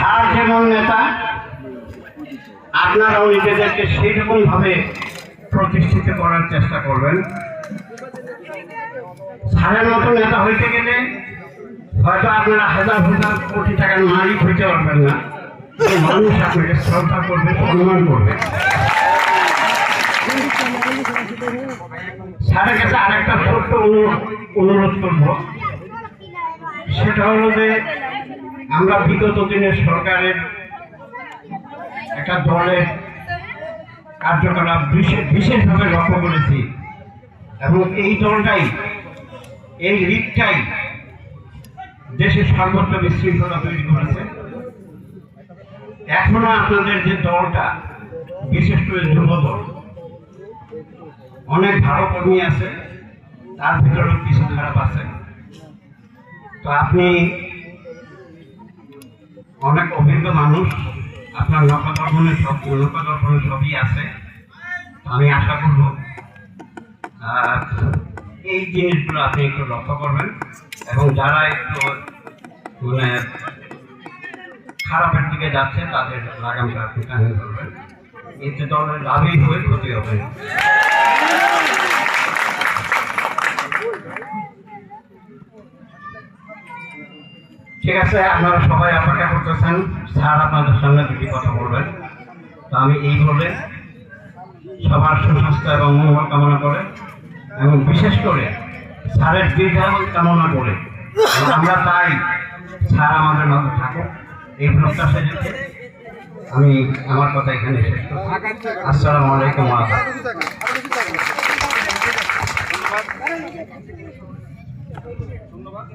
Sir যেমন নেতা, আপনারাও নিজেদেরকে সেইরকম ভাবে প্রতিষ্ঠিত করার চেষ্টা করবেন। স্যারের মতো নেতা হইতে গেলে হয়তো আপনারা হাজার হাজার কোটি টাকার মালিক হইতে পারবেন না, মানুষ আপনাকে শ্রদ্ধা করবে, সম্মান করবে। স্যারের কাছে আরেকটা ছোট্ট অনুরোধ করব, সেটা হলো যে আমরা বিগত দিনের সরকারের একটা দলের কার্যকলাপ বিশেষভাবে লক্ষ্য করেছি, এবং এই দলটাই, এই লীগটাই দেশের সর্বত্র বিশৃঙ্খলা তৈরি করেছে। এখনো আপনাদের যে দলটা, বিশেষ করে যুব দল, অনেক ভালো কর্মী আছে, তার ভিতরেও কিছু খারাপ আছে। তো আপনি অনেক অভিজ্ঞ মানুষ, আপনার লোকদর্শনের সবই আছে। আমি আশা করব এই জিনিসগুলো আপনি একটু লক্ষ্য করবেন, এবং যারা একটু মানে খারাপের দিকে যাচ্ছে তাদের লাগামটা আপনি টানিয়ে ধরবেন। এতে দলের লাভই হয়ে ক্ষতি হবে। ঠিক আছে, আপনারা সবাই অপেক্ষা করতেছেন, স্যার আপনাদের সঙ্গে দুটি কথা বলবেন। তো আমি এই বলে সবার সুস্বাস্থ্য এবং মঙ্গল কামনা করে, এবং বিশেষ করে স্যারের দীর্ঘায়ু কামনা করে আমরা চাই স্যার আমাদের মধ্যে থাকুক, এই প্রত্যাশা রেখে আমি আমার কথা এখানে শেষ করছি। আসসালামু আলাইকুম। ধন্যবাদ।